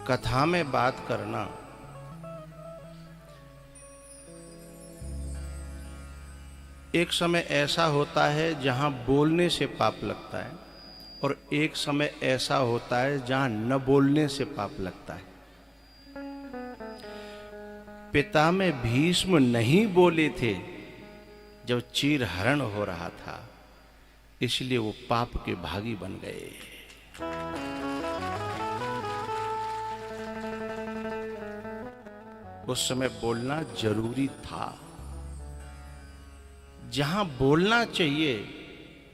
कथा में बात करना एक समय ऐसा होता है जहां बोलने से पाप लगता है और एक समय ऐसा होता है जहां न बोलने से पाप लगता है। पिता में भीष्म नहीं बोले थे जब चीरहरण हो रहा था, इसलिए वो पाप के भागी बन गए। उस समय बोलना जरूरी था। जहां बोलना चाहिए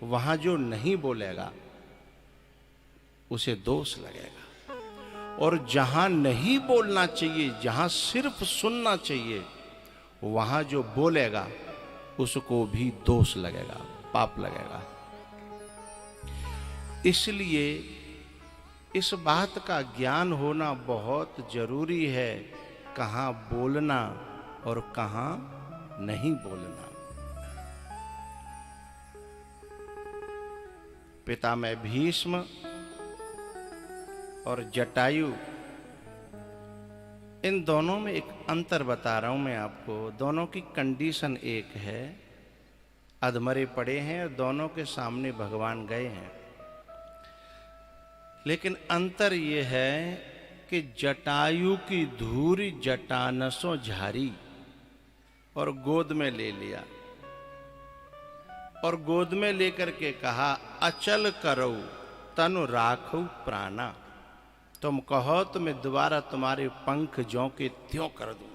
वहां जो नहीं बोलेगा उसे दोष लगेगा, और जहां नहीं बोलना चाहिए, जहां सिर्फ सुनना चाहिए, वहां जो बोलेगा उसको भी दोष लगेगा, पाप लगेगा। इसलिए इस बात का ज्ञान होना बहुत जरूरी है, कहां बोलना और कहां नहीं बोलना। पितामह भीष्म और जटायु, इन दोनों में एक अंतर बता रहा हूं मैं आपको। दोनों की कंडीशन एक है, अधमरे पड़े हैं और दोनों के सामने भगवान गए हैं। लेकिन अंतर यह है कि जटायु की धूरी जटानसों झारी और गोद में ले लिया, और गोद में लेकर के कहा, अचल करो तनु राखो प्राणा। तुम कहो तो मैं दोबारा तुम्हारे पंख ज्यों के त्यों कर दूं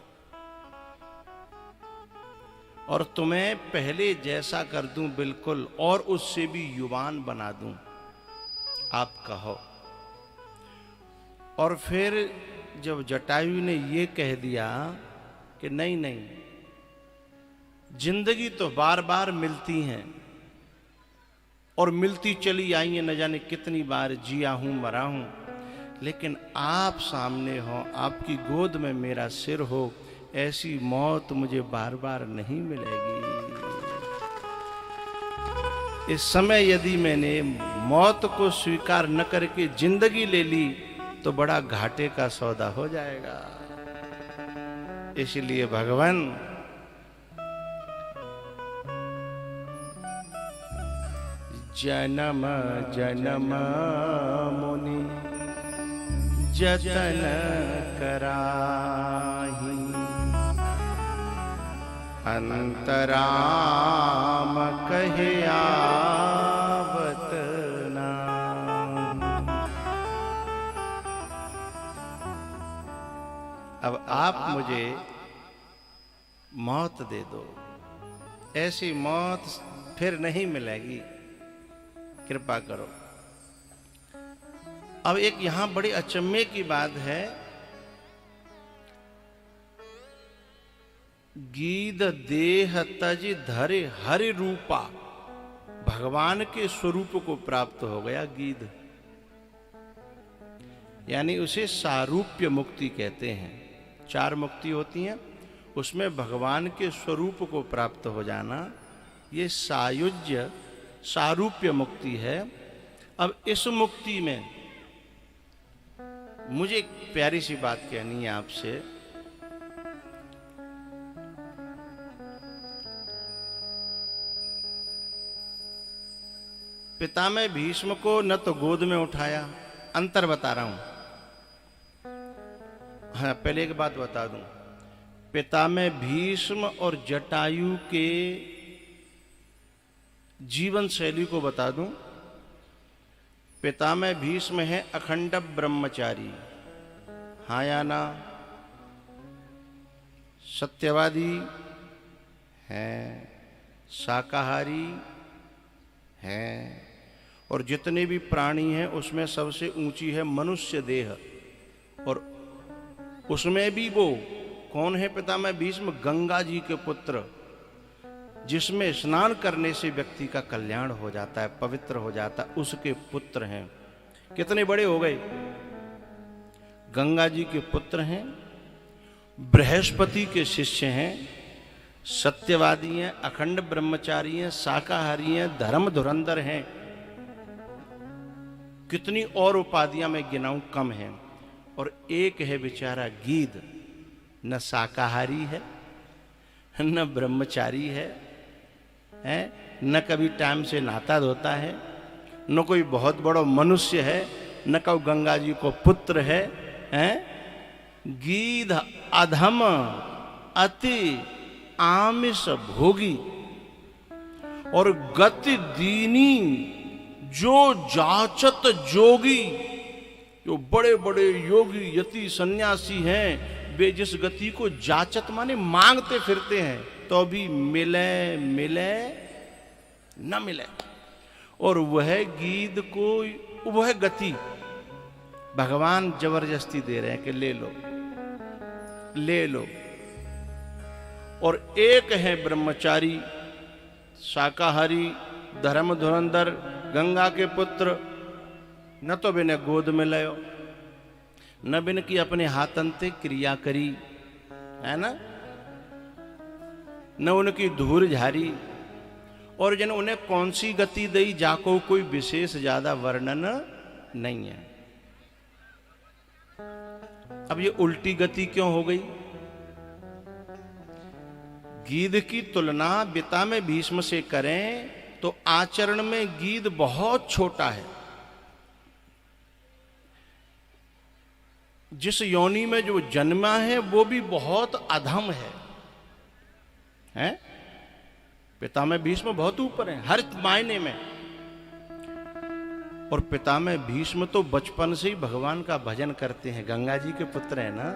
और तुम्हें पहले जैसा कर दूं बिल्कुल, और उससे भी युवान बना दूं, आप कहो। और फिर जब जटायु ने ये कह दिया कि नहीं नहीं, जिंदगी तो बार बार मिलती हैं और मिलती चली आई है, न जाने कितनी बार जिया हूं मरा हूं, लेकिन आप सामने हो, आपकी गोद में मेरा सिर हो, ऐसी मौत मुझे बार बार नहीं मिलेगी। इस समय यदि मैंने मौत को स्वीकार न करके जिंदगी ले ली तो बड़ा घाटे का सौदा हो जाएगा। इसलिए भगवान जन्म जन्म मुनि जतन कराही, अंतराम कहे आवत नाम। अब आप मुझे मौत दे दो, ऐसी मौत फिर नहीं मिलेगी, कृपा करो। अब एक यहां बड़ी अचम्भे की बात है, गीध देह तज धरे हरि रूपा, भगवान के स्वरूप को प्राप्त हो गया गीध, यानी उसे सारूप्य मुक्ति कहते हैं। 4 मुक्ति होती हैं, उसमें भगवान के स्वरूप को प्राप्त हो जाना, ये सायुज्य सारूप्य मुक्ति है। अब इस मुक्ति में मुझे एक प्यारी सी बात कहनी है आपसे। पितामह भीष्म को न तो गोद में उठाया, अंतर बता रहा हूं। हाँ, पहले एक बात बता दूं, पितामह भीष्म और जटायु के जीवन शैली को बता दूं। पितामह भीष्म है अखंड ब्रह्मचारी, हाँ या ना, सत्यवादी हैं, शाकाहारी हैं, और जितने भी प्राणी हैं उसमें सबसे ऊंची है मनुष्य देह, और उसमें भी वो कौन है पितामह भीष्म? गंगा जी के पुत्र, जिसमें स्नान करने से व्यक्ति का कल्याण हो जाता है, पवित्र हो जाता है, उसके पुत्र हैं। कितने बड़े हो गए? गंगा जी के पुत्र हैं, बृहस्पति के शिष्य हैं, सत्यवादी हैं, अखंड ब्रह्मचारी हैं, शाकाहारी हैं, धर्म धुरंधर हैं। कितनी और उपाधियां मैं गिनाऊं कम हैं। और एक है बेचारा गीध, न शाकाहारी है न ब्रह्मचारी है, न कभी टाइम से नहाता धोता है, न कोई बहुत बड़ा मनुष्य है, न कोई गंगा जी को पुत्र है, गीध अधम अति आमिष भोगी और गति दीनी जो जाचत जोगी। जो बड़े बड़े योगी यति सन्यासी हैं वे जिस गति को जाचत माने मांगते फिरते हैं तो भी मिले मिले न मिले, और वह गीध को वह गति भगवान जबरदस्ती दे रहे हैं कि ले लो ले लो। और एक है ब्रह्मचारी शाकाहारी धर्म धुरंधर गंगा के पुत्र, न तो बिने गोद में लयो न बिन की अपने हाथंते क्रिया करी, है ना, न उनकी धूर झारी, और जन उन्हें कौन सी गति दई जाको कोई विशेष ज्यादा वर्णन नहीं है। अब ये उल्टी गति क्यों हो गई? गीध की तुलना पिता में भीष्म से करें तो आचरण में गीध बहुत छोटा है। जिस योनि में जो जन्मा है वो भी बहुत अधम है? पिता में भीष्म बहुत ऊपर है हर मायने में। और पिता में भीष्म तो बचपन से ही भगवान का भजन करते हैं, गंगा जी के पुत्र हैं ना,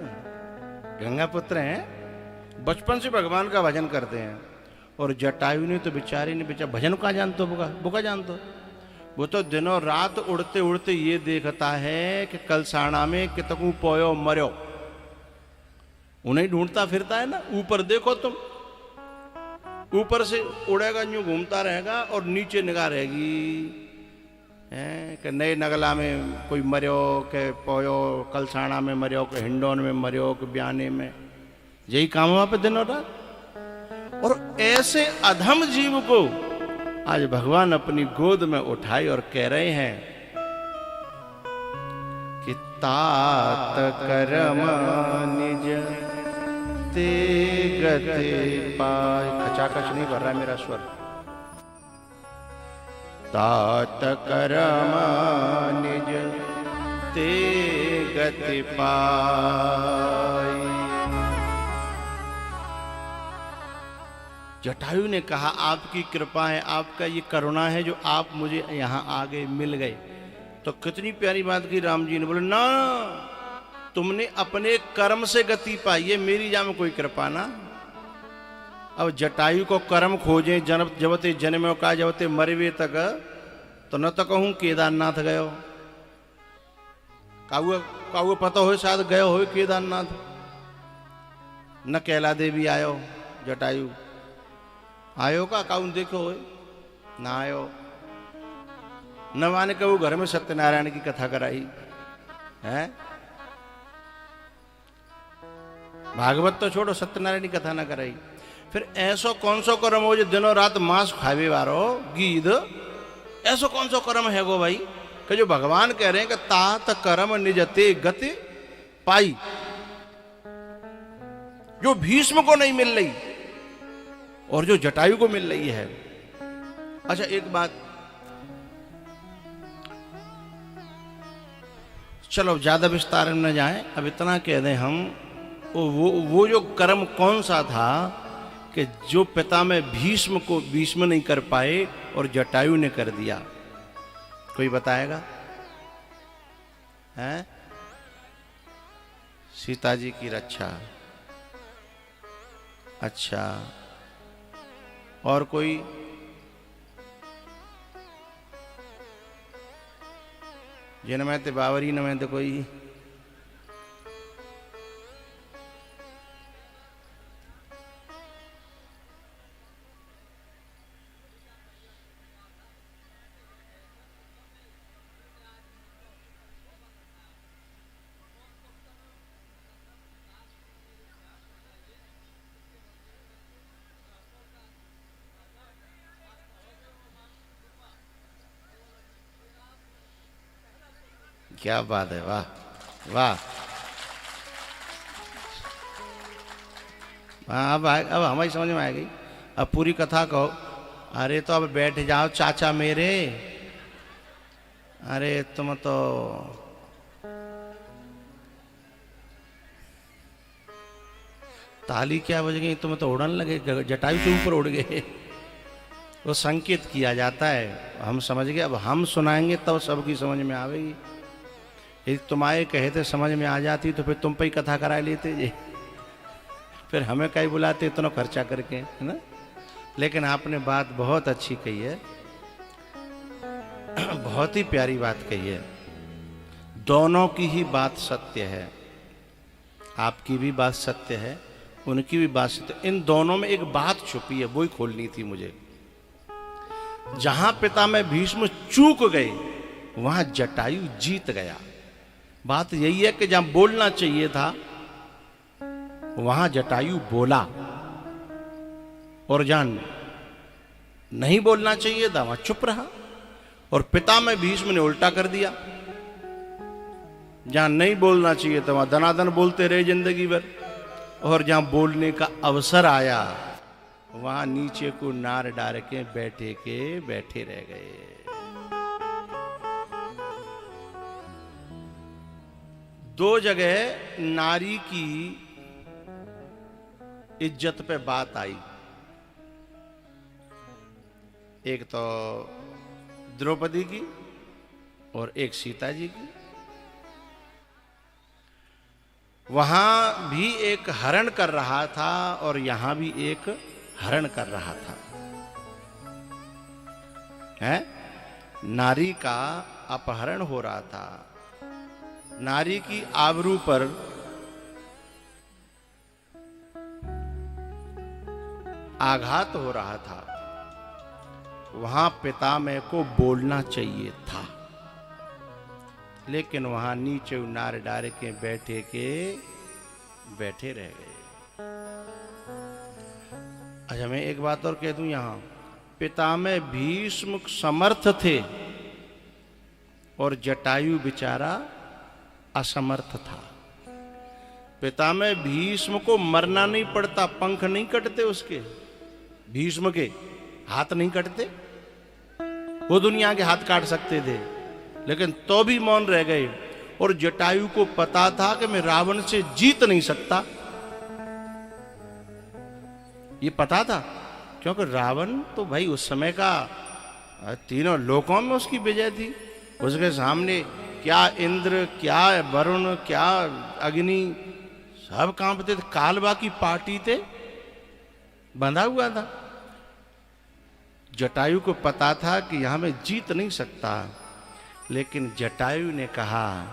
गंगा पुत्र हैं, बचपन से भगवान का भजन करते हैं। और जटायु ने तो बेचारे ने बेचारा भजन का जानतो बुका जानतो, वो तो दिनों रात उड़ते उड़ते ये देखता है कि कल साणा में कितकू पोयो मर्यो, उन्हें ढूंढता फिरता है ना। ऊपर देखो तुम, ऊपर से उड़ेगा यूं घूमता रहेगा और नीचे निगाह रहेगी कि नए नगला में कोई मर्यो के पोयो, कल साणा में मर्यो के हिंडोन में मर्यो के बयाने में, यही काम वहां पे दिनों रात। और ऐसे अधम जीव को आज भगवान अपनी गोद में उठाई और कह रहे हैं कि तात कर्म निज ते गति पाय। खचाखच नहीं भर रहा मेरा स्वर। तात कर्म निज ते गति पाय। जटायु ने कहा आपकी कृपा है, आपका ये करुणा है जो आप मुझे यहाँ आगे मिल गए। तो कितनी प्यारी बात की राम जी ने। बोले ना, तुमने अपने कर्म से गति पाई है, मेरी जा में कोई कृपा ना। अब जटायु को कर्म खोजे जबते जन्म का जबते मरवे तक, तो न तो कहूं केदारनाथ गयो, काऊ पता हो शायद गयो हो केदारनाथ, न कैला देवी आयो जटायु आयो का काउन देखो हो ना आयो, न माने कबू घर में सत्यनारायण की कथा कराई है। भागवत तो छोड़ो, सत्यनारायण की कथा ना कराई। फिर ऐसो कौन सो कर्म हो जो दिनों रात मांस खावे वारो गीध, ऐसो कौन सो कर्म है गो भाई कि जो भगवान कह रहे हैं कि तात कर्म निजते गति पाई, जो भीष्म को नहीं मिल रही और जो जटायु को मिल रही है। अच्छा एक बात, चलो ज्यादा विस्तार में न जाएं, अब इतना कह दें हम, वो जो कर्म कौन सा था कि जो पिता में भीष्म नहीं कर पाए और जटायु ने कर दिया? कोई बताएगा? हैं? सीता जी की रक्षा। अच्छा, और कोई? जिनमें ते बावरी न में तो कोई? क्या बात है, वाह वाह। हाँ अब हमारी समझ में आ गई। अब पूरी कथा कहो। अरे तो अब बैठ जाओ चाचा मेरे, अरे तुम तो ताली क्या बज गई, तुम तो उड़न लगे, जटायु से ऊपर उड़ गए। वो संकेत किया जाता है, हम समझ गए। अब हम सुनाएंगे तब सबकी समझ में आवेगी। यदि तुम्हारे कहे थे समझ में आ जाती तो फिर तुम पे ही कथा करा लेते जी, फिर हमें कहीं बुलाते इतना खर्चा करके, है ना। लेकिन आपने बात बहुत अच्छी कही है, बहुत ही प्यारी बात कही है। दोनों की ही बात सत्य है, आपकी भी बात सत्य है, उनकी भी बात सत्य। इन दोनों में एक बात छुपी है, वो ही खोलनी थी मुझे। जहां पितामह भीष्म चूक गए वहां जटायु जीत गया। बात यही है कि जहां बोलना चाहिए था वहां जटायु बोला, और जहां नहीं बोलना चाहिए था वहां चुप रहा। और पितामह भीष्म ने उल्टा कर दिया, जहां नहीं बोलना चाहिए था वहां दनादन बोलते रहे जिंदगी भर, और जहां बोलने का अवसर आया वहां नीचे को नार डाल के बैठे रह गए। दो जगह नारी की इज्जत पे बात आई। एक तो द्रौपदी की और एक सीता जी की। वहां भी एक हरण कर रहा था और यहां भी एक हरण कर रहा था, है? नारी का अपहरण हो रहा था, नारी की आबरू पर आघात हो रहा था। वहां पितामह को बोलना चाहिए था, लेकिन वहां नीचे नार डार के बैठे रह गए। अच्छा मैं एक बात और कह दूं, यहां पितामह भीष्म समर्थ थे और जटायु बेचारा असमर्थ था। पितामह भीष्म को मरना नहीं पड़ता, पंख नहीं कटते उसके, भीष्म के हाथ नहीं कटते, वो दुनिया के हाथ काट सकते थे, लेकिन तो भी मौन रह गए। और जटायु को पता था कि मैं रावण से जीत नहीं सकता, ये पता था, क्योंकि रावण तो भाई उस समय का तीनों लोकों में उसकी विजय थी। उसके सामने क्या इंद्र, क्या वरुण, क्या अग्नि, सब कांपते थे, कालबा की पार्टी थे, बंधा हुआ था। जटायु को पता था कि यहां मैं जीत नहीं सकता, लेकिन जटायु ने कहा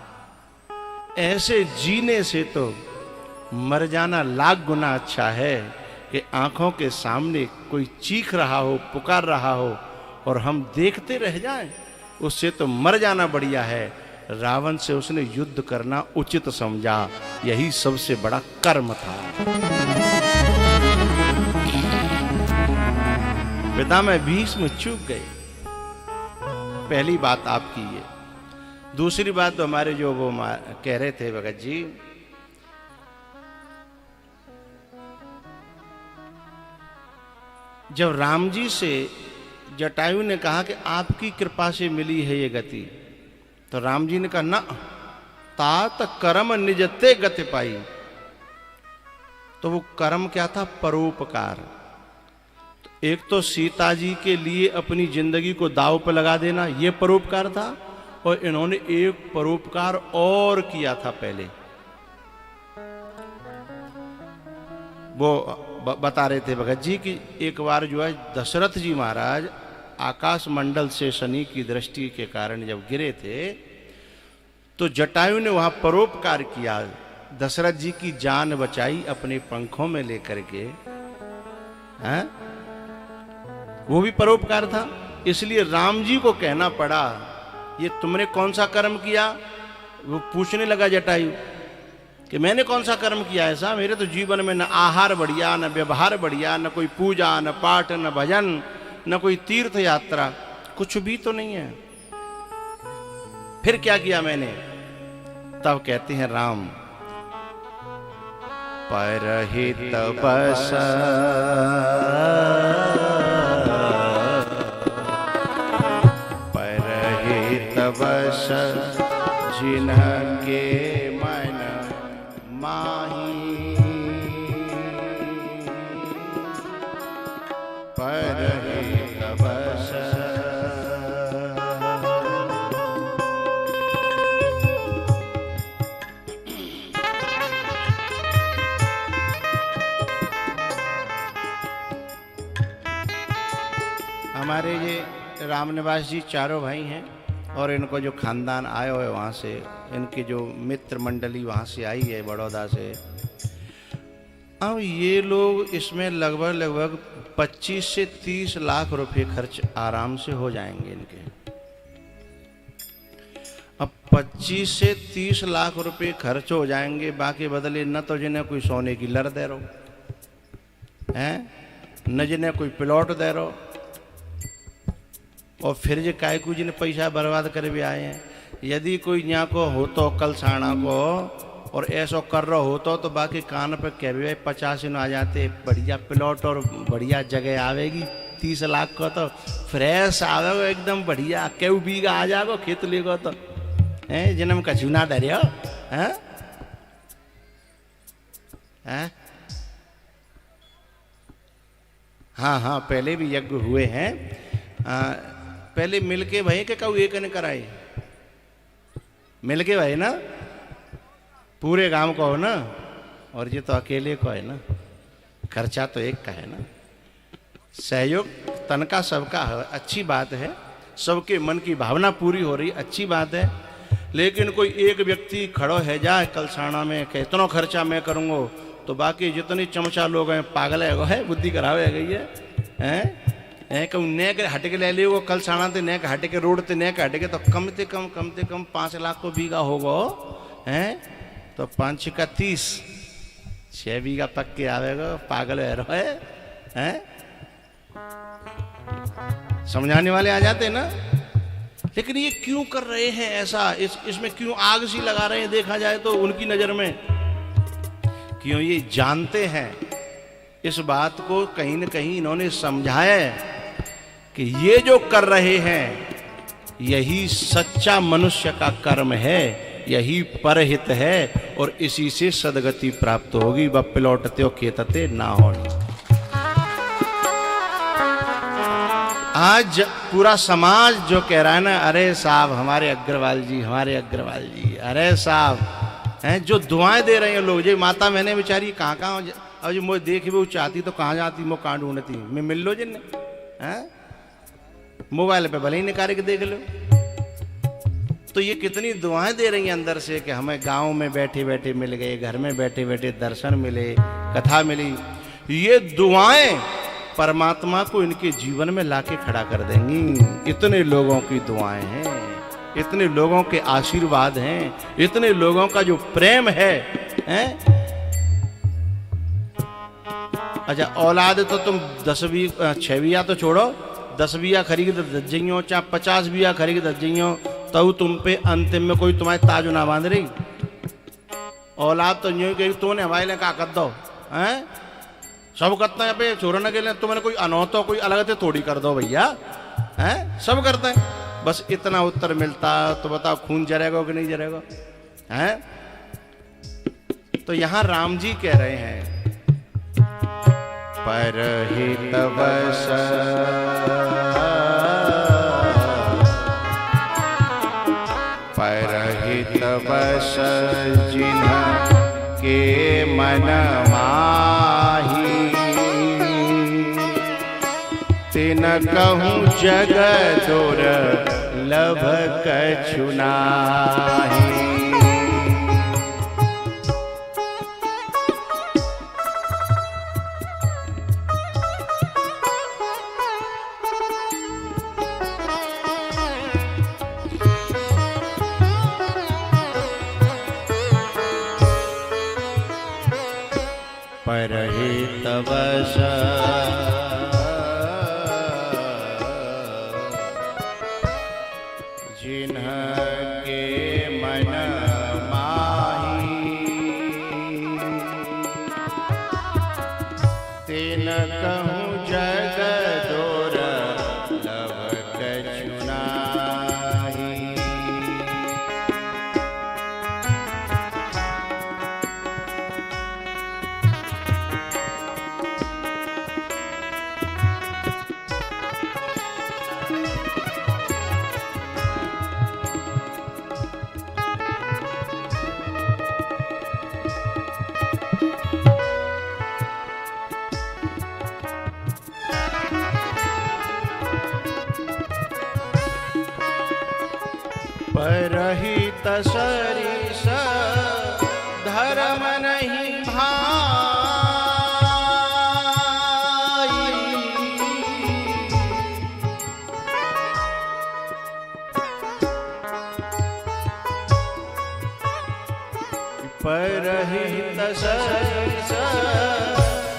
ऐसे जीने से तो मर जाना लाख गुना अच्छा है कि आंखों के सामने कोई चीख रहा हो, पुकार रहा हो और हम देखते रह जाएं, उससे तो मर जाना बढ़िया है। रावण से उसने युद्ध करना उचित समझा, यही सबसे बड़ा कर्म था। पितामह भीष्म चूक गए, पहली बात आपकी ये। दूसरी बात तो हमारे जो वो कह रहे थे भगत जी, जब राम जी से जटायु ने कहा कि आपकी कृपा से मिली है ये गति, तो राम जी ने कहा ना, तात कर्म निजते गति पाई। तो वो कर्म क्या था? परोपकार। तो एक तो सीता जी के लिए अपनी जिंदगी को दांव पर लगा देना, ये परोपकार था, और इन्होंने एक परोपकार और किया था पहले। वो बता रहे थे भगत जी कि एक बार जो है दशरथ जी महाराज आकाश मंडल से शनि की दृष्टि के कारण जब गिरे थे, तो जटायु ने वहां परोपकार किया, दशरथ जी की जान बचाई अपने पंखों में लेकर के, हैं? वो भी परोपकार था। इसलिए राम जी को कहना पड़ा ये तुमने कौन सा कर्म किया? वो पूछने लगा जटायु कि मैंने कौन सा कर्म किया ऐसा? मेरे तो जीवन में न आहार बढ़िया, न व्यवहार बढ़िया, न कोई पूजा, न पाठ, न भजन, न कोई तीर्थ यात्रा, कुछ भी तो नहीं है। फिर क्या किया मैंने? तब कहते हैं राम, परहित बस परहित बस जिनके मन माही परहित बस। हमारे ये रामनिवास जी चारों भाई हैं और इनको जो खानदान आए हुए वहाँ से, इनकी जो मित्र मंडली वहाँ से आई है बड़ौदा से, अब ये लोग इसमें लगभग 25 से 30 लाख रुपए खर्च आराम से हो जाएंगे इनके। अब 25 से 30 लाख रुपए खर्च हो जाएंगे, बाकी बदले न तो जिन्हें कोई सोने की लर दे रहो हैं, न जिन्हें कोई प्लॉट दे रहो, और फिर जो कायकू जी ने पैसा बर्बाद कर भी आए हैं। यदि कोई यहाँ को हो तो कल साणा को और ऐसा कर रहा हो तो बाकी कान पे कह भी 50 आ जाते, बढ़िया प्लॉट और बढ़िया जगह आवेगी। 30 लाख को तो फ्रेश आवेगा एकदम बढ़िया, क्यों बीघा आ जाएगा खेत लेगा तो है, जिन्हें कछु ना डरे हो हैं? हाँ हाँ, पहले भी यज्ञ हुए हैं। पहले मिलके भाई के कहू एक ने कराए, मिलके भाई ना, पूरे गांव को हो ना, और ये तो अकेले को है ना, खर्चा तो एक का है ना। सहयोग तन का सबका है, अच्छी बात है, सबके मन की भावना पूरी हो रही, अच्छी बात है। लेकिन कोई एक व्यक्ति खड़ो है जाए कलसाना में कि इतना खर्चा मैं करूँगा, तो बाकी जितने चमचा लोग हैं पागल है, बुद्धि खराब है गई है कहूँ नेक हट के ले लियो कल साणा ते नेक हट के रोड ते नेक हट के, तो कम से कम 5 लाख को बीघा होगा हैं, तो 5 का 30, 6 बीघा पक्के आवेगा, पागल है रो हैं। समझाने वाले आ जाते ना। लेकिन ये क्यों कर रहे हैं ऐसा, इसमें क्यों आग सी लगा रहे हैं देखा जाए तो उनकी नजर में, क्यों ये जानते हैं इस बात को, कहीं न कहीं इन्होंने समझाया है कि ये जो कर रहे हैं यही सच्चा मनुष्य का कर्म है, यही परहित है, और इसी से सदगति प्राप्त होगी। व प्लौटते खेतते ना होनी। आज पूरा समाज जो कह रहा है ना, अरे साहब हमारे अग्रवाल जी, हमारे अग्रवाल जी, अरे साहब हैं, जो दुआएं दे रहे हैं लोग। जो माता मैंने बेचारी कहाँ अब जो मुझे देख वो चाहती तो कहाँ जाती, मुझे कहाँ ढूंढती, मैं मिल लो जिन हैं, मोबाइल पे भले ही निकाल के देख लो। तो ये कितनी दुआएं दे रही हैं अंदर से कि हमें गांव में बैठे बैठे मिल गए, घर में बैठे बैठे दर्शन मिले, कथा मिली। ये दुआएं परमात्मा को इनके जीवन में लाके खड़ा कर देंगी। इतने लोगों की दुआएं हैं, इतने लोगों के आशीर्वाद हैं, इतने लोगों का जो प्रेम है, हैं? अच्छा औलाद तो तुम 6 बीघा तो छोड़ो, 10 बीघा खरीद दस जइयो, चाहे 50 बीघा खरीद दस जइयो, तो तुम पे अंतिम में कोई तुम्हारे ताज ना बांध रही। औलाद तो यूं कही तुमने हमारे लिए क्या कर दो हैं, सब करते हैं पे छोड़ने के लिए, तुमने कोई अनौतो कोई अलग से थोड़ी कर दो भैया हैं, सब करते हैं। बस इतना उत्तर मिलता तो बताओ खून जरेगा कि नहीं जरेगा हैं। तो यहां राम जी कह रहे हैं परहित बस परहित बस जिनके मन माही, तिन कहूँ जग दुर्लभ कछु नाहि। परहित बस जिनके मन माही, न कहूँ जग दुर्लभ कछु नाहि। परहित सरिस धर्म नहीं भाई। परहित सरिस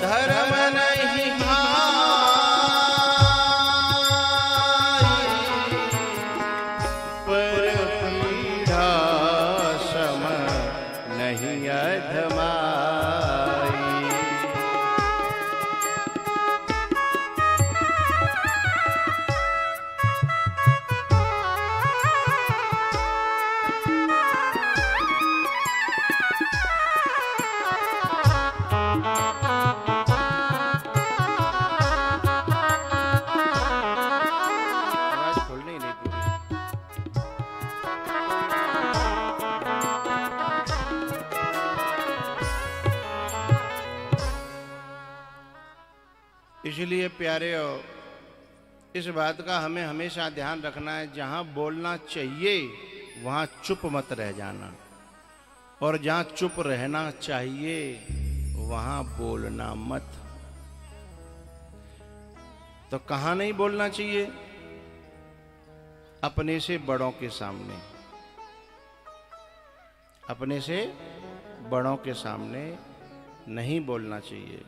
धर्म नहीं भाई। पर पीड़ा सम नहीं अधमाई। आवाज खोलनी नहीं पूरी। इसलिए प्यारे, इस बात का हमें हमेशा ध्यान रखना है, जहां बोलना चाहिए वहां चुप मत रह जाना, और जहां चुप रहना चाहिए वहां बोलना मत। तो कहां नहीं बोलना चाहिए? अपने से बड़ों के सामने। अपने से बड़ों के सामने नहीं बोलना चाहिए।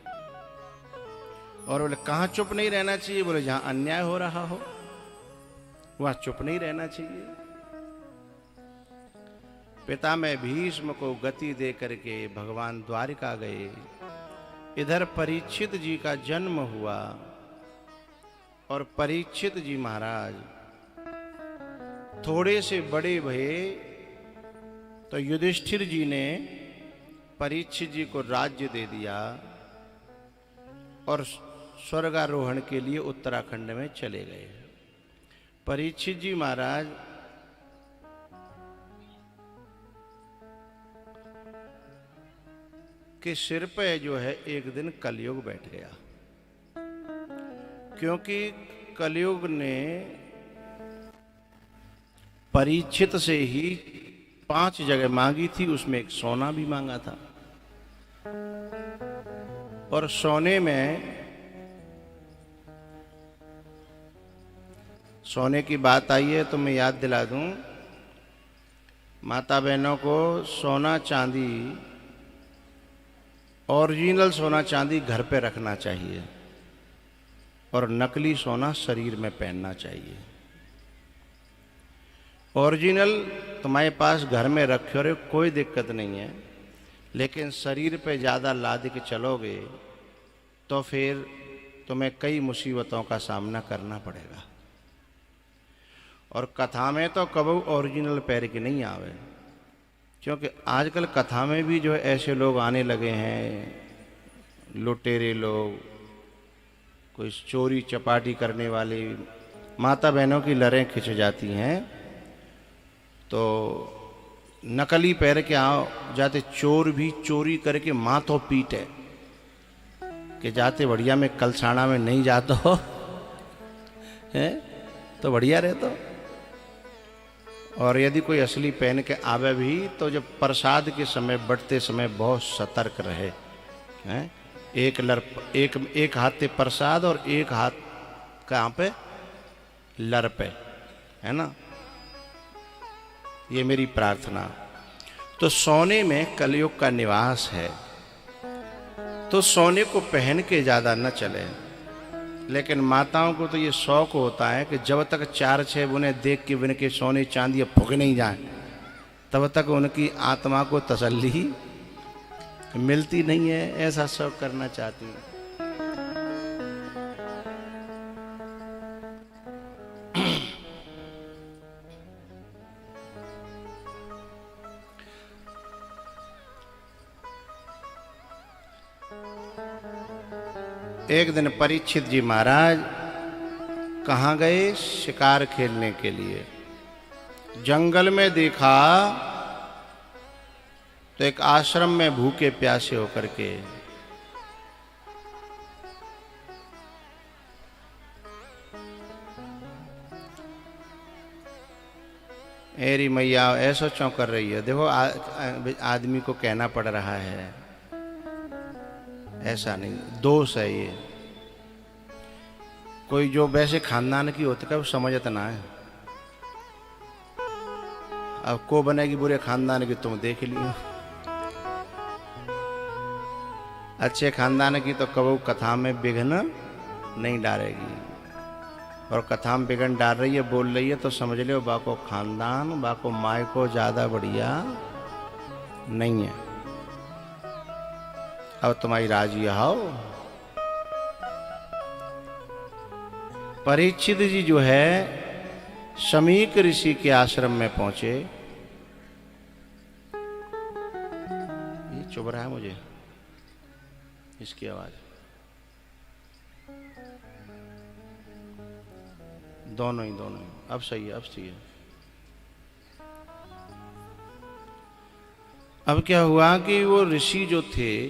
और बोले कहाँ चुप नहीं रहना चाहिए? बोले जहां अन्याय हो रहा हो वहां चुप नहीं रहना चाहिए। पितामह भीष्म को गति दे करके भगवान द्वारिका गए। इधर परीक्षित जी का जन्म हुआ, और परीक्षित जी महाराज थोड़े से बड़े भये तो युधिष्ठिर जी ने परीक्षित जी को राज्य दे दिया और स्वर्गारोहण के लिए उत्तराखंड में चले गए। परीक्षित जी महाराज के सिर पे जो है एक दिन कलयुग बैठ गया, क्योंकि कलयुग ने परीक्षित से ही 5 जगह मांगी थी, उसमें एक सोना भी मांगा था। और सोने की बात आई है तो मैं याद दिला दूं, माता बहनों को सोना चांदी, ओरिजिनल सोना चांदी घर पे रखना चाहिए, और नकली सोना शरीर में पहनना चाहिए। ओरिजिनल तुम्हारे पास घर में रखे हो, कोई दिक्कत नहीं है, लेकिन शरीर पे ज़्यादा लाद के चलोगे तो फिर तुम्हें कई मुसीबतों का सामना करना पड़ेगा। और कथा में तो कबू ओरिजिनल पैर के नहीं आवे, क्योंकि आजकल कथा में भी जो है ऐसे लोग आने लगे हैं, लुटेरे लोग, कोई चोरी चपाटी करने वाले। माता बहनों की लरें खिंच जाती हैं, तो नकली पैर के आओ जाते चोर भी चोरी करके माथों पीटे कि जाते बढ़िया में कलसाना में नहीं जाते हो है तो बढ़िया रहते। और यदि कोई असली पहन के आवे भी तो जब प्रसाद के समय बढ़ते समय बहुत सतर्क रहे हैं। एक हाथ पे प्रसाद और एक हाथ कहाँ पे? लर पे, है ना। ये मेरी प्रार्थना। तो सोने में कलयुग का निवास है, तो सोने को पहन के ज़्यादा न चले। लेकिन माताओं को तो ये शौक होता है कि जब तक 4-6 उन्हें देख के उनके सोने चांदी फूक नहीं जाए तब तक उनकी आत्मा को तसल्ली मिलती नहीं है। ऐसा शौक करना चाहती हूँ। एक दिन परीक्षित जी महाराज कहाँ गए? शिकार खेलने के लिए। जंगल में देखा तो एक आश्रम में भूखे प्यासे होकर के एरी मैया ऐसा क्यों कर रही है? देखो आदमी को कहना पड़ रहा है, ऐसा नहीं, दोष है ये। कोई जो वैसे खानदान की होती है वो समझता ना है। अब को बनेगी बुरे खानदान की, तुम देख लियो। अच्छे खानदान की तो कबू कथा में विघ्न नहीं डालेगी, और कथा में विघ्न डाल रही है, बोल रही है, तो समझ लो बाको खानदान, बाको माय को ज्यादा बढ़िया नहीं है। अब तुम्हारी राजी आओ। परीक्षित जी जो है शमीक ऋषि के आश्रम में पहुंचे। ये चुभ रहा है मुझे इसकी आवाज। दोनों ही अब सही है, अब सही है। अब क्या हुआ कि वो ऋषि जो थे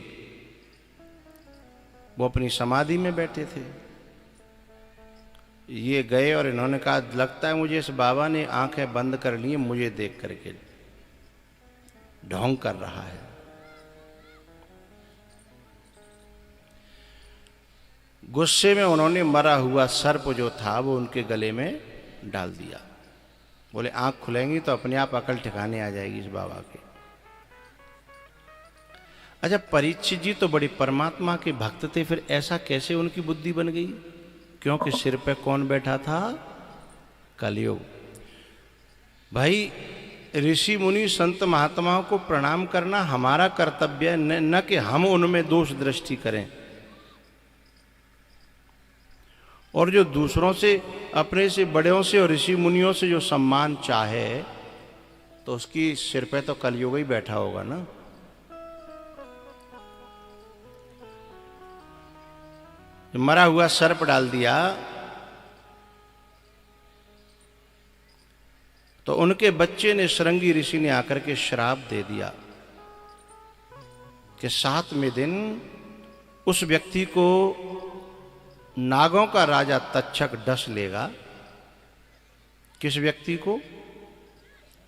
वो अपनी समाधि में बैठे थे। ये गए और इन्होंने कहा लगता है मुझे इस बाबा ने आंखें बंद कर ली, मुझे देख करके ढोंग कर रहा है। गुस्से में उन्होंने मरा हुआ सर्प जो था वो उनके गले में डाल दिया। बोले आंख खुलेंगी तो अपने आप अकल ठिकाने आ जाएगी इस बाबा के। अच्छा, परीक्षित जी तो बड़े परमात्मा के भक्त थे, फिर ऐसा कैसे उनकी बुद्धि बन गई? क्योंकि सिर पे कौन बैठा था? कलयुग। भाई ऋषि मुनि संत महात्माओं को प्रणाम करना हमारा कर्तव्य है, न कि हम उनमें दोष दृष्टि करें। और जो दूसरों से, अपने से बड़ों से और ऋषि मुनियों से जो सम्मान चाहे तो उसकी सिर पे तो कलयुग ही बैठा होगा ना। मरा हुआ सर्प डाल दिया तो उनके बच्चे ने, श्रृंगी ऋषि ने आकर के श्राप दे दिया कि 7वें दिन उस व्यक्ति को नागों का राजा तक्षक डस लेगा। किस व्यक्ति को?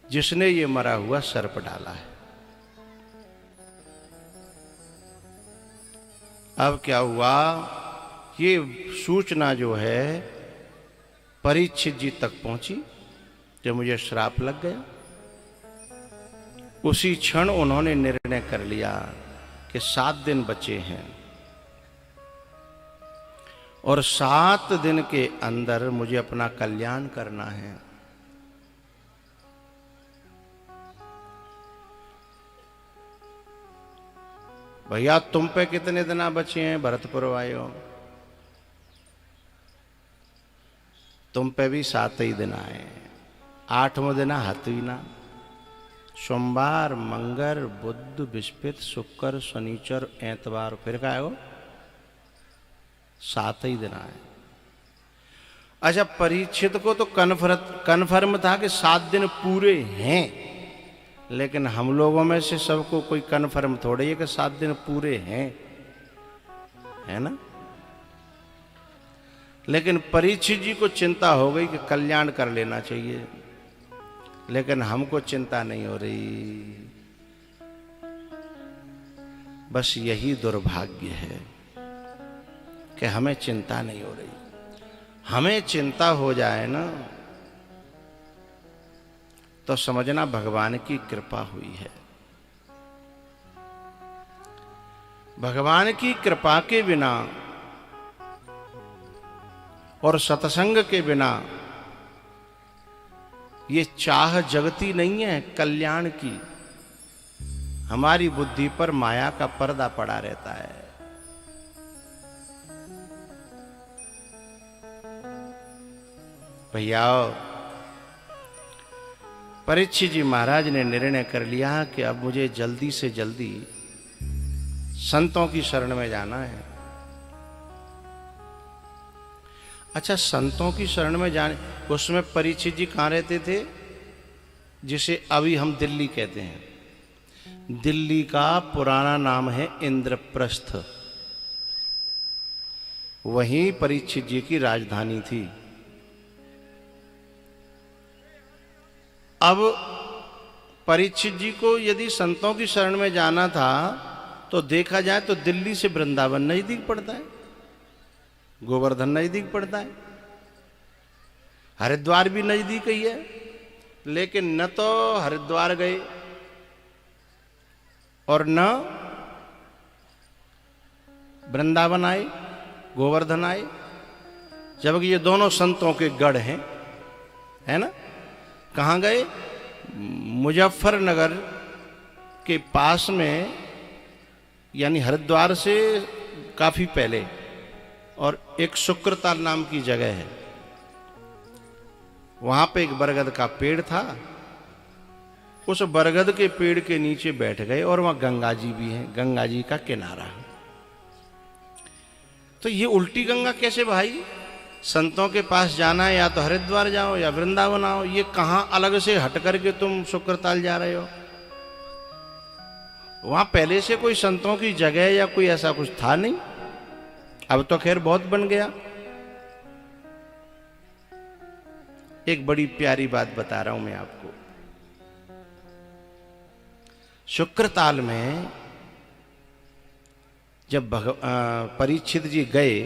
जिसने ये मरा हुआ सर्प डाला है। अब क्या हुआ? ये सूचना जो है परीक्षित जी तक पहुंची जब मुझे श्राप लग गया। उसी क्षण उन्होंने निर्णय कर लिया कि 7 दिन बचे हैं और 7 दिन के अंदर मुझे अपना कल्याण करना है। भैया तुम पे कितने दिन बचे हैं? भरतपुर आयो, तुम पे भी 7 ही दिन आए। 8वां दिन हथवीना, सोमवार, मंगर, बुध, बृहस्पति, शुक्र, शनिचर, एतवार, फिर क्या है वो? 7 ही दिन आए। अच्छा, परीक्षित को तो कन्फर्म था कि 7 दिन पूरे हैं, लेकिन हम लोगों में से सबको कोई कन्फर्म थोड़ी है कि 7 दिन पूरे हैं, है ना। लेकिन परीक्षित जी को चिंता हो गई कि कल्याण कर लेना चाहिए, लेकिन हमको चिंता नहीं हो रही। बस यही दुर्भाग्य है कि हमें चिंता नहीं हो रही। हमें चिंता हो जाए ना तो समझना भगवान की कृपा हुई है। भगवान की कृपा के बिना और सत्संग के बिना ये चाह जगती नहीं है कल्याण की। हमारी बुद्धि पर माया का पर्दा पड़ा रहता है। भैया, परीक्षित जी महाराज ने निर्णय कर लिया कि अब मुझे जल्दी से जल्दी संतों की शरण में जाना है। अच्छा, संतों की शरण में जाने, उसमें परीक्षित जी कहाँ रहते थे? जिसे अभी हम दिल्ली कहते हैं। दिल्ली का पुराना नाम है इंद्रप्रस्थ। वहीं परीक्षित जी की राजधानी थी। अब परीक्षित जी को यदि संतों की शरण में जाना था तो देखा जाए तो दिल्ली से वृंदावन नजदीक पड़ता है, गोवर्धन नजदीक पड़ता है, हरिद्वार भी नजदीक ही है। लेकिन न तो हरिद्वार गए और न वृंदावन आए, गोवर्धन आए, जबकि ये दोनों संतों के गढ़ हैं, है ना। कहाँ गए? मुजफ्फरनगर के पास में, यानी हरिद्वार से काफी पहले, और एक शुक्रताल नाम की जगह है। वहां पे एक बरगद का पेड़ था। उस बरगद के पेड़ के नीचे बैठ गए और वहां गंगा जी भी हैं, गंगा जी का किनारा। तो ये उल्टी गंगा कैसे भाई? संतों के पास जाना है, या तो हरिद्वार जाओ या वृंदावन आओ। ये कहां अलग से हट करके तुम शुक्रताल जा रहे हो? वहां पहले से कोई संतों की जगह या कोई ऐसा कुछ था नहीं। अब तो खैर बहुत बन गया। एक बड़ी प्यारी बात बता रहा हूं मैं आपको। शुक्रताल में जब परीक्षित जी गए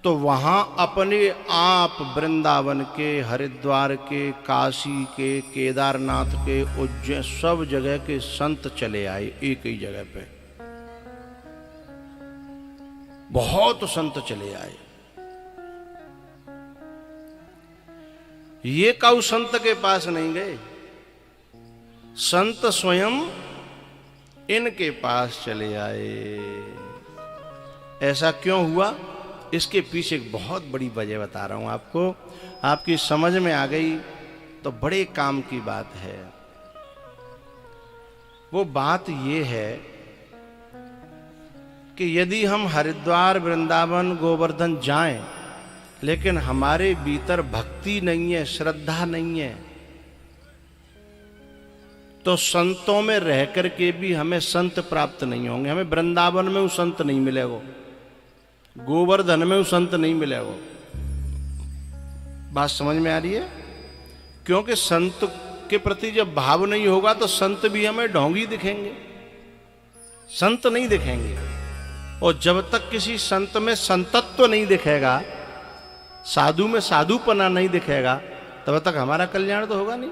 तो वहां अपने आप वृंदावन के, हरिद्वार के, काशी के, केदारनाथ के, उज्जैन, सब जगह के संत चले आए एक ही जगह पे। बहुत संत चले आए। ये काऊ संत के पास नहीं गए, संत स्वयं इनके पास चले आए। ऐसा क्यों हुआ? इसके पीछे एक बहुत बड़ी वजह बता रहा हूं आपको। आपकी समझ में आ गई तो बड़े काम की बात है। वो बात ये है कि यदि हम हरिद्वार, वृंदावन, गोवर्धन जाएं, लेकिन हमारे भीतर भक्ति नहीं है, श्रद्धा नहीं है, तो संतों में रह करके भी हमें संत प्राप्त नहीं होंगे। हमें वृंदावन में वो संत नहीं मिलेगा, गोवर्धन में वो संत नहीं मिलेगा। बात समझ में आ रही है? क्योंकि संत के प्रति जब भाव नहीं होगा तो संत भी हमें ढोंगी दिखेंगे, संत नहीं दिखेंगे। और जब तक किसी संत में संतत्व नहीं दिखेगा, साधु में साधुपना नहीं दिखेगा, तब तक हमारा कल्याण तो होगा नहीं।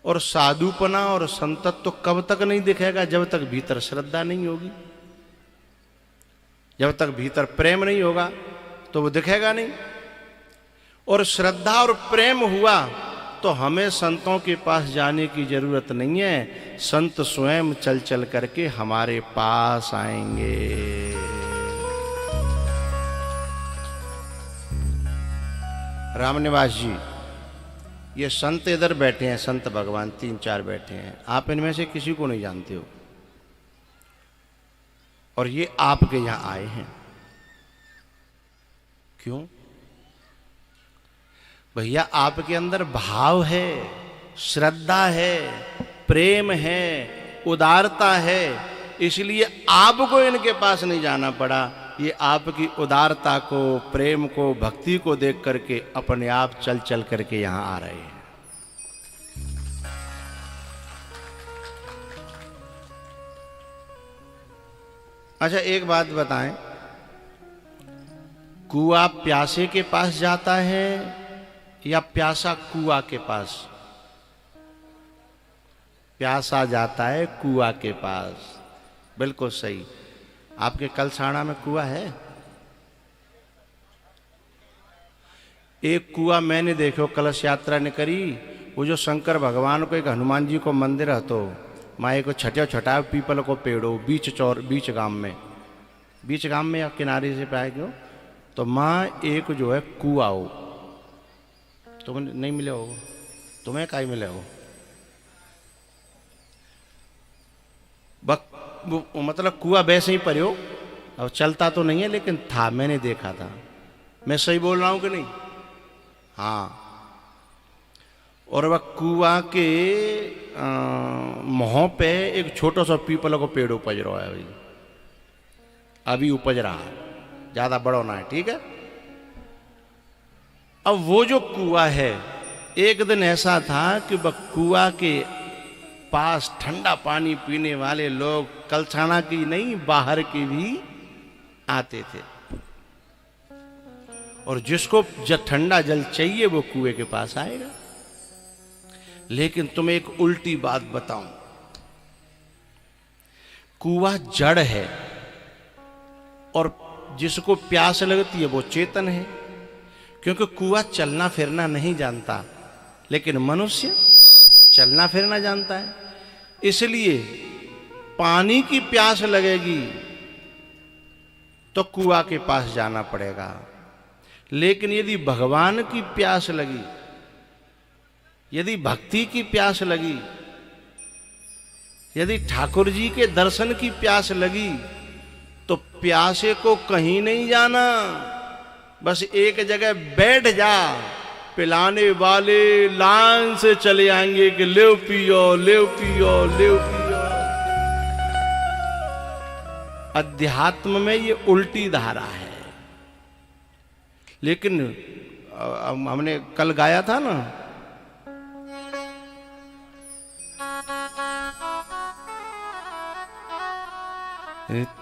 और साधुपना और संतत्व कब तक नहीं दिखेगा? जब तक भीतर श्रद्धा नहीं होगी, जब तक भीतर प्रेम नहीं होगा तो वो दिखेगा नहीं। और श्रद्धा और प्रेम हुआ तो हमें संतों के पास जाने की जरूरत नहीं है, संत स्वयं चल चल करके हमारे पास आएंगे। रामनिवास जी, ये संत इधर बैठे हैं, संत भगवान 3-4 बैठे हैं, आप इनमें से किसी को नहीं जानते हो, और ये आपके यहां आए हैं। क्यों? भैया आपके अंदर भाव है, श्रद्धा है, प्रेम है, उदारता है, इसलिए आपको इनके पास नहीं जाना पड़ा। ये आपकी उदारता को, प्रेम को, भक्ति को देख करके अपने आप चल चल करके यहां आ रहे हैं। अच्छा, एक बात बताएं, कुआं प्यासे के पास जाता है या प्यासा कुआं के पास? प्यासा जाता है कुआं के पास। बिल्कुल सही। आपके कलसाड़ा में कुआं है? एक कुआं मैंने देखो, कलश यात्रा ने करी, वो जो शंकर भगवान को, एक हनुमान जी को मंदिर है, तो माए को छठे छठा पीपल को पेड़ो बीच गांव में या किनारे से पाए क्यों, तो माँ एक जो है कुआं हो, तुम्हें नहीं मिले हो, तुम्हें काई मिले हो? मतलब कुआं वैसे ही पड़े हो, अब चलता तो नहीं है लेकिन था, मैंने देखा था। मैं सही बोल रहा हूं कि नहीं? हाँ। और वह कुआं के मुंह पे एक छोटा सा पीपल का पेड़ उपज रहा है भाई, अभी उपज रहा है, ज्यादा बड़ा होना है, ठीक है। अब वो जो कुआं है, एक दिन ऐसा था कि वह कुआं के पास ठंडा पानी पीने वाले लोग कलछाना की नहीं, बाहर के भी आते थे, और जिसको जब ठंडा जल चाहिए वो कुएं के पास आएगा। लेकिन तुम्हें एक उल्टी बात बताऊं, कुआं जड़ है और जिसको प्यास लगती है वो चेतन है, क्योंकि कुआं चलना फिरना नहीं जानता, लेकिन मनुष्य चलना फिरना जानता है। इसलिए पानी की प्यास लगेगी तो कुआं के पास जाना पड़ेगा, लेकिन यदि भगवान की प्यास लगी, यदि भक्ति की प्यास लगी, यदि ठाकुर जी के दर्शन की प्यास लगी, तो प्यासे को कहीं नहीं जाना, बस एक जगह बैठ जा, पिलाने वाले लाइन से चले आएंगे कि ले पियो ले पियो ले पियो। अध्यात्म में ये उल्टी धारा है। लेकिन हमने कल गाया था ना,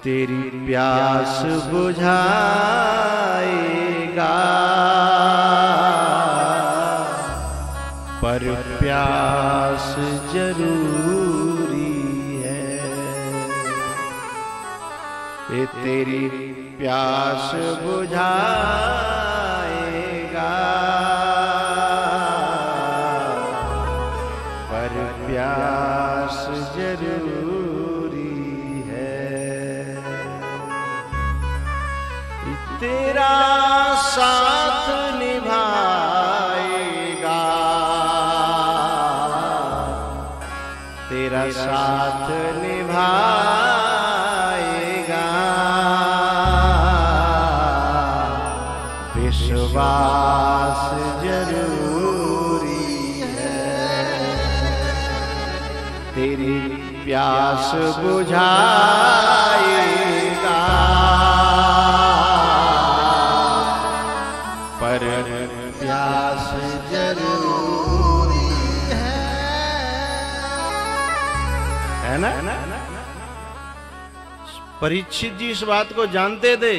तेरी प्यास बुझाएगा पर प्यास जरूरी है, ये तेरी प्यास बुझाएगा पर प्यास जरूरी है। तेरा साथ निभाएगा, तेरा साथ निभाएगा, विश्वास जरूरी है, तेरी प्यास बुझाएगा पर प्यास जरूरी है ना? परीक्षित जी इस बात को जानते थे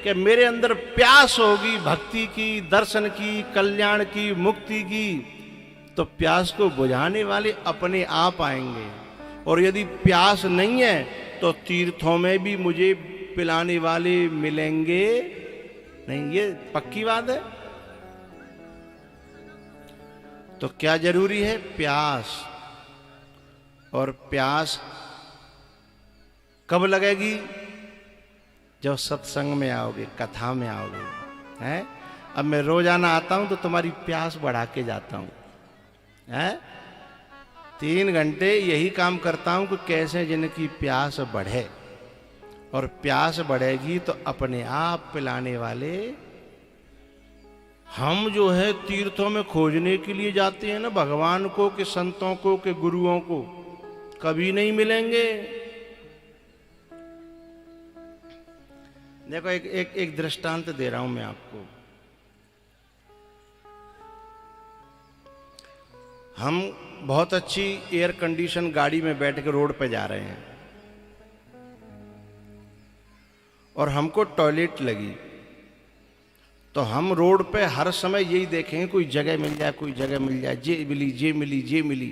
कि मेरे अंदर प्यास होगी भक्ति की, दर्शन की, कल्याण की, मुक्ति की, तो प्यास को बुझाने वाले अपने आप आएंगे। और यदि प्यास नहीं है तो तीर्थों में भी मुझे पिलाने वाले मिलेंगे नहीं, ये पक्की बात है। तो क्या जरूरी है? प्यास। और प्यास कब लगेगी? जब सत्संग में आओगे, कथा में आओगे, हैं? अब मैं रोजाना आता हूं तो तुम्हारी प्यास बढ़ा के जाता हूं, हैं? 3 घंटे यही काम करता हूं कि कैसे जिनकी प्यास बढ़े, और प्यास बढ़ेगी तो अपने आप पिलाने वाले हम जो है तीर्थों में खोजने के लिए जाते हैं ना भगवान को, कि संतों को, कि गुरुओं को, कभी नहीं मिलेंगे। देखो एक दृष्टांत दे रहा हूं मैं आपको। हम बहुत अच्छी एयर कंडीशन गाड़ी में बैठ के रोड पे जा रहे हैं और हमको टॉयलेट लगी, तो हम रोड पे हर समय यही देखेंगे कोई जगह मिल जाए, कोई जगह मिल जाए, जे मिली जे मिली जे मिली।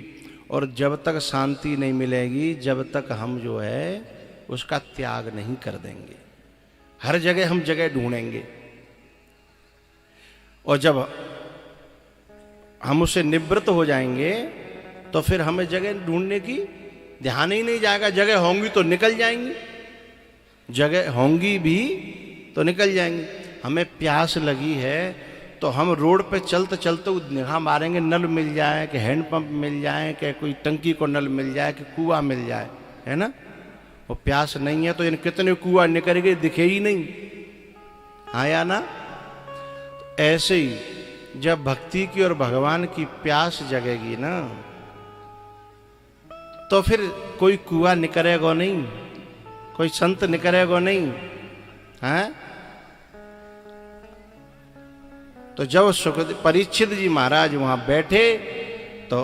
और जब तक शांति नहीं मिलेगी, जब तक हम जो है उसका त्याग नहीं कर देंगे, हर जगह हम जगह ढूंढेंगे। और जब हम उससे निवृत्त हो जाएंगे तो फिर हमें जगह ढूंढने की ध्यान ही नहीं जाएगा। जगह होंगी तो निकल जाएंगी, जगह होंगी भी तो निकल जाएंगी। हमें प्यास लगी है तो हम रोड पे चलते चलते निगाह मारेंगे, नल मिल जाए, कि हैंडपंप मिल जाए, कि कोई टंकी को नल मिल जाए, कि कुआं मिल जाए, है ना? वो प्यास नहीं है तो इन कितने कुआं निकल गए, दिखे ही नहीं, हाँ या ना? ऐसे ही जब भक्ति की और भगवान की प्यास जगेगी ना, तो फिर कोई कुआं निकलेगा नहीं, कोई संत निकलेगा नहीं, हैं? तो जब परीक्षित जी महाराज वहां बैठे तो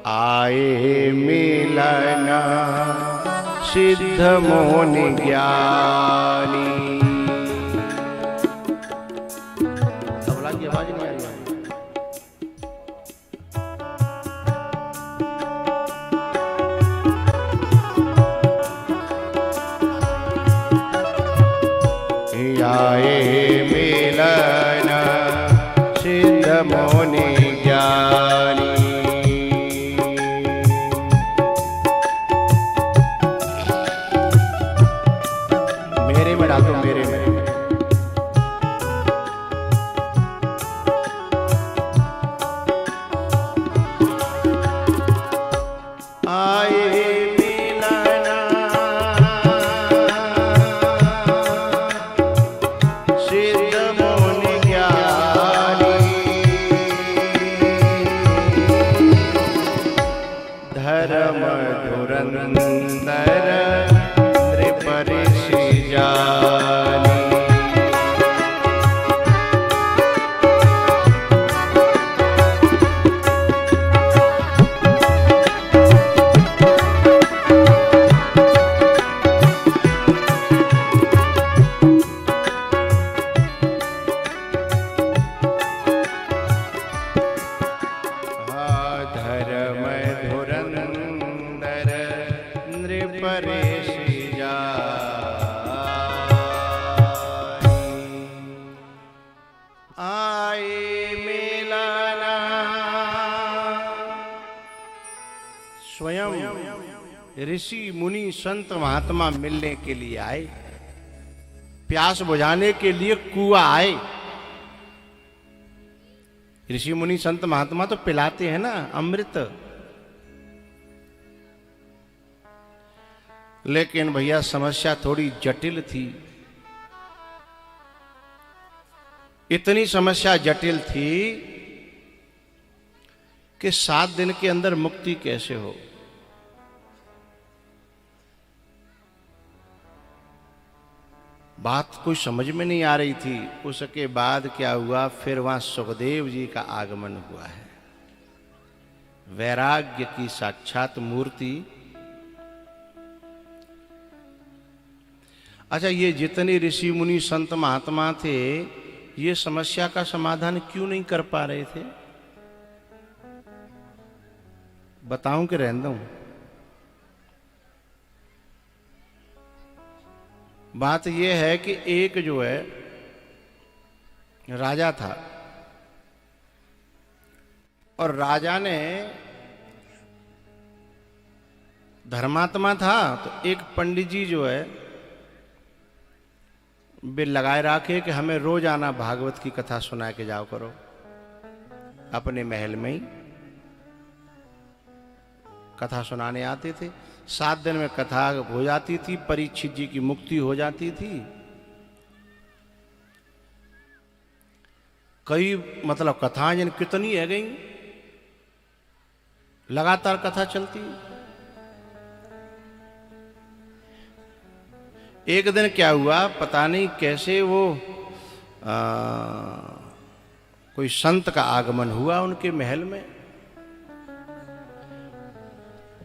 आए मिलन सिद्ध मोनि ज्ञानी। तबला की आवाज नहीं आ रही है। आए मिलन सिद्ध मोनि ज्ञानी। मेरे में डाल दो, मेरे में। आए स्वयं ऋषि मुनि संत महात्मा मिलने के लिए आए, प्यास बुझाने के लिए कुआं आए। ऋषि मुनि संत महात्मा तो पिलाते हैं ना अमृत, लेकिन भैया समस्या थोड़ी जटिल थी। इतनी समस्या जटिल थी कि 7 दिन के अंदर मुक्ति कैसे हो। बात कुछ समझ में नहीं आ रही थी। उसके बाद क्या हुआ, फिर वहां सुखदेव जी का आगमन हुआ है, वैराग्य की साक्षात मूर्ति। अच्छा, ये जितने ऋषि मुनि संत महात्मा थे, ये समस्या का समाधान क्यों नहीं कर पा रहे थे? बताऊं कि रहने दूं? बात यह है कि एक जो है राजा था, और राजा ने धर्मात्मा था, तो एक पंडित जी जो है बिल लगाए रखे कि हमें रोज आना भागवत की कथा सुना के जाओ करो। अपने महल में ही कथा सुनाने आते थे। 7 दिन में कथा हो जाती थी, परीक्षित जी की मुक्ति हो जाती थी। कई मतलब कथाएं जिन कितनी है गई, लगातार कथा चलती। एक दिन क्या हुआ पता नहीं कैसे, वो कोई संत का आगमन हुआ उनके महल में।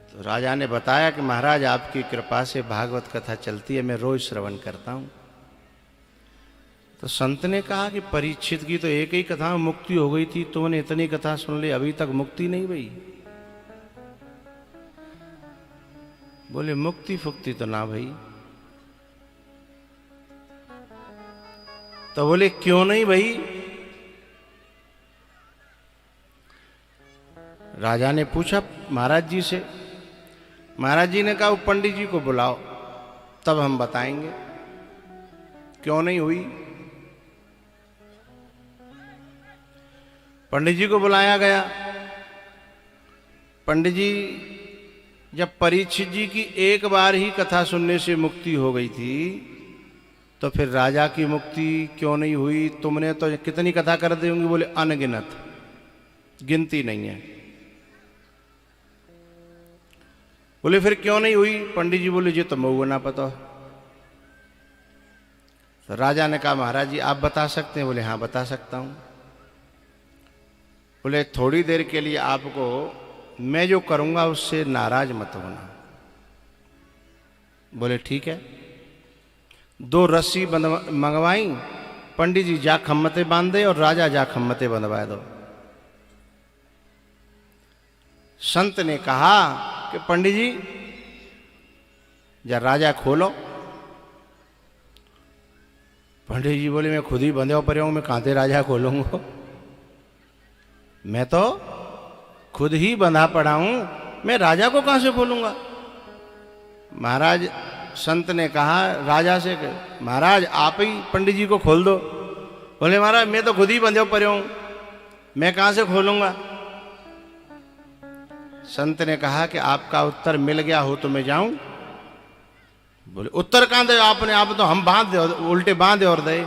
तो राजा ने बताया कि महाराज आपकी कृपा से भागवत कथा चलती है, मैं रोज श्रवण करता हूं। तो संत ने कहा कि परीक्षित की तो एक ही कथा में मुक्ति हो गई थी, तुमने इतनी कथा सुन ली, अभी तक मुक्ति नहीं हुई। बोले मुक्ति फुक्ति तो ना भई। तो बोले क्यों नहीं भाई? राजा ने पूछा महाराज जी से। महाराज जी ने कहा वो पंडित जी को बुलाओ, तब हम बताएंगे क्यों नहीं हुई। पंडित जी को बुलाया गया। पंडित जी जब परीक्षित जी की एक बार ही कथा सुनने से मुक्ति हो गई थी, तो तो फिर राजा की मुक्ति क्यों नहीं हुई? तुमने तो कितनी कथा कर दी होंगी? बोले अनगिनत, गिनती नहीं है। बोले फिर क्यों नहीं हुई? पंडित जी बोले जी तो मऊआ ना पता। तो राजा ने कहा महाराज जी आप बता सकते हैं? बोले हाँ बता सकता हूं। बोले थोड़ी देर के लिए आपको मैं जो करूंगा उससे नाराज मत होना। बोले ठीक है। 2 रस्सी मंगवाई, पंडित जी जा खम्मते बांधे और राजा जा खम्मते बंधवा दो। संत ने कहा कि पंडित जी जा राजा खोलो। पंडित जी बोले मैं खुद ही बंधे पर हूं, मैं कहां से राजा खोलूंगा? मैं तो खुद ही बंधा पड़ा हूं, मैं राजा को कहां से खोलूंगा? महाराज संत ने कहा राजा से महाराज आप ही पंडित जी को खोल दो। बोले महाराज मैं तो खुद ही बंधे पड़े हूं, मैं कहां से खोलूंगा? संत ने कहा कि आपका उत्तर मिल गया हो तो मैं जाऊं? बोले उत्तर कहां दे आपने? आप तो हम बांध दे, उल्टे बांधे और दे।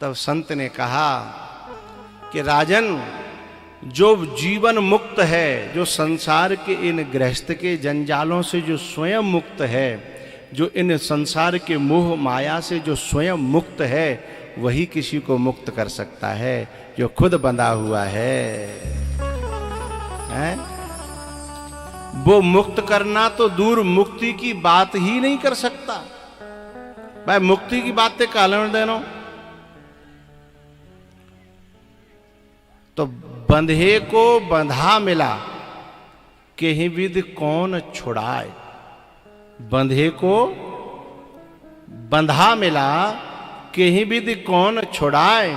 तब संत ने कहा कि राजन जो जीवन मुक्त है, जो संसार के इन गृहस्थ के जंजालों से जो स्वयं मुक्त है, जो इन संसार के मोह माया से जो स्वयं मुक्त है, वही किसी को मुक्त कर सकता है जो खुद बंधा हुआ है? वो मुक्त करना तो दूर, मुक्ति की बात ही नहीं कर सकता। भाई मुक्ति की बातें कालन देनो तो बंधे को बंधा मिला, केहि विधि कौन छुड़ाए। बंधे को बंधा मिला, केहि विधि कौन छुड़ाए।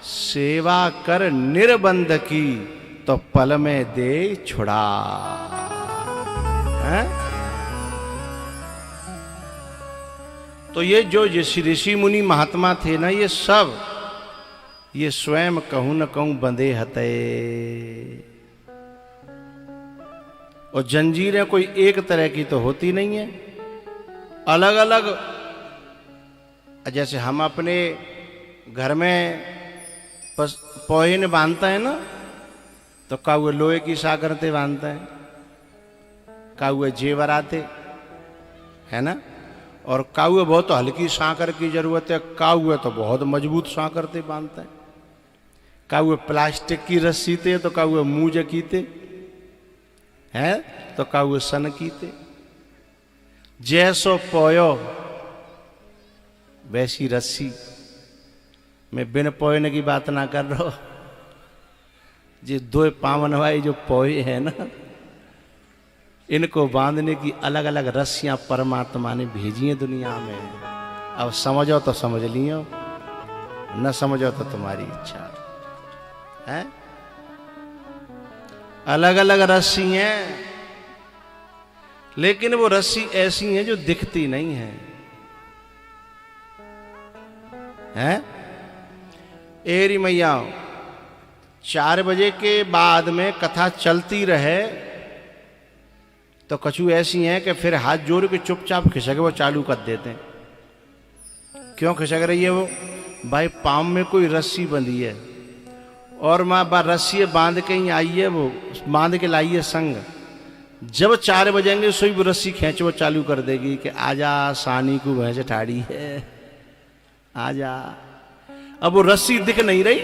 सेवा कर निर्बंध की, तो पल में दे छुड़ा। तो ये जो ऋषि मुनि महात्मा थे ना, ये सब ये स्वयं कहूं न कहूं बंधे हते। और जंजीरें कोई एक तरह की तो होती नहीं है, अलग अलग। जैसे हम अपने घर में पोहे ने बांधता है ना, तो काउए लोहे की साकरते बांधता है, काउए जेवराते है ना, और काउए बहुत तो हल्की सांकर की जरूरत है, काउए तो बहुत मजबूत सांकरते बांधता है। काउए प्लास्टिक की रस्सी थे तो काउए मूंज कीते हैं, तो काउए सन कीते। जैसो पोयो वैसी रस्सी। मैं बिन पोयने की बात ना कर रहा हूं, ये 2 पावन वाई जो पोए हैं ना, इनको बांधने की अलग अलग रस्सियां परमात्मा ने भेजी हैं दुनिया में। अब समझो तो समझ लियो, न समझो तो तुम्हारी इच्छा है। अलग अलग रस्सी हैं, लेकिन वो रस्सी ऐसी हैं जो दिखती नहीं है, हैं? एरी मैया 4 बजे के बाद में कथा चलती रहे तो कछु ऐसी हैं कि फिर हाथ जोड़ के चुपचाप खिसक वो चालू कर देते हैं। क्यों खिसक रही है वो? भाई पाँव में कोई रस्सी बंधी है और माँ बा रस्सी बांध के ही आई है, वो बांध के लाई है संग। जब 4 बजेंगे सोई वो रस्सी खींच वो चालू कर देगी कि आजा सानी को भैंस ठाड़ी है, आजा। अब वो रस्सी दिख नहीं रही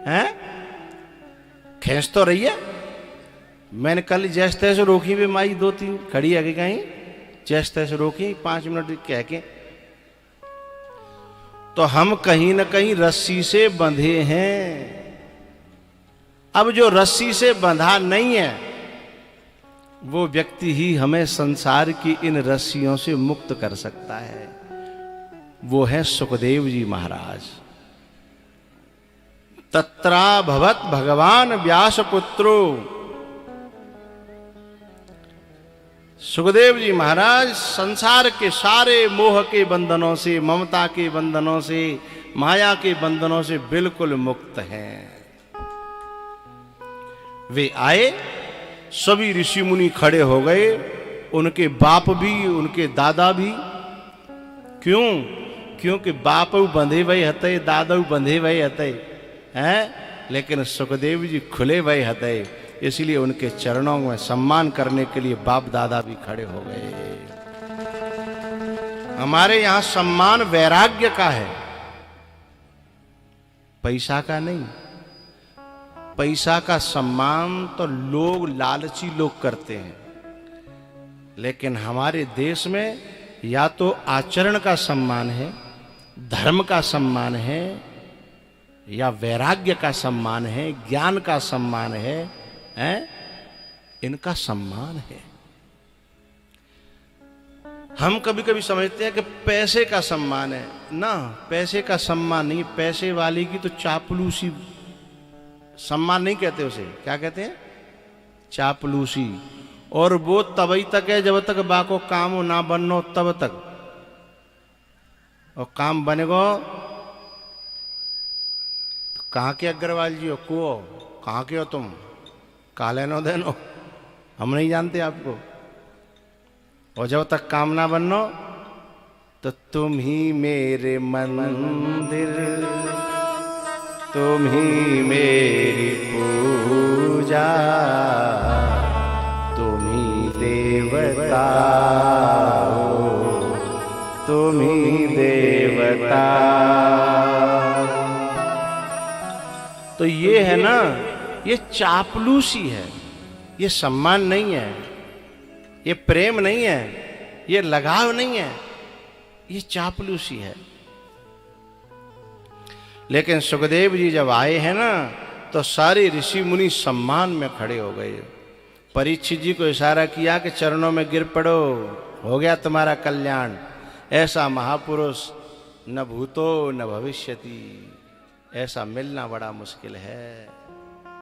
है, खींच तो रही है। मैंने कल जैसे तैसे रोकी भी माई 2-3 खड़ी है कि कहीं जैसे तैसे रोकी 5 मिनट कह के। तो हम कहीं ना कहीं रस्सी से बंधे हैं। अब जो रस्सी से बंधा नहीं है वो व्यक्ति ही हमें संसार की इन रस्सियों से मुक्त कर सकता है। वो है सुखदेव जी महाराज। तत्रा भवत भगवान व्यास पुत्रो। सुखदेव जी महाराज संसार के सारे मोह के बंधनों से, ममता के बंधनों से, माया के बंधनों से बिल्कुल मुक्त हैं। वे आए, सभी ऋषि मुनि खड़े हो गए, उनके बाप भी, उनके दादा भी। क्यों? क्योंकि बापू बंधे भई हते, दादू बंधे भई हते हैं, लेकिन सुखदेव जी खुले भई हते, इसलिए उनके चरणों में सम्मान करने के लिए बाप दादा भी खड़े हो गए। हमारे यहां सम्मान वैराग्य का है, पैसा का नहीं। पैसा का सम्मान तो लोग, लालची लोग करते हैं, लेकिन हमारे देश में या तो आचरण का सम्मान है, धर्म का सम्मान है, या वैराग्य का सम्मान है, ज्ञान का सम्मान है, इनका सम्मान है। हम कभी कभी समझते हैं कि पैसे का सम्मान है ना, पैसे का सम्मान नहीं। पैसे वाले की तो चापलूसी, सम्मान नहीं कहते उसे, क्या कहते हैं? चापलूसी। और वो तभी तक है जब तक बाको काम हो ना बननो तब तक, और काम बनेगो तो कहाँ के अग्रवाल जी हो, को कहाँ के हो तुम, काले नो देनो, हम नहीं जानते आपको। और जब तक काम ना बननो तो तुम ही मेरे मंदिर, तुम ही मेरी पूजा, तुम ही देवता हो, तुम ही देवता। तो ये है ना, ये चापलूसी है, ये सम्मान नहीं है, ये प्रेम नहीं है, ये लगाव नहीं है, ये चापलूसी है। लेकिन सुखदेव जी जब आए हैं ना, तो सारे ऋषि मुनि सम्मान में खड़े हो गए। परीक्षित जी को इशारा किया कि चरणों में गिर पड़ो, हो गया तुम्हारा कल्याण। ऐसा महापुरुष न भूतो न भविष्यति, ऐसा मिलना बड़ा मुश्किल है।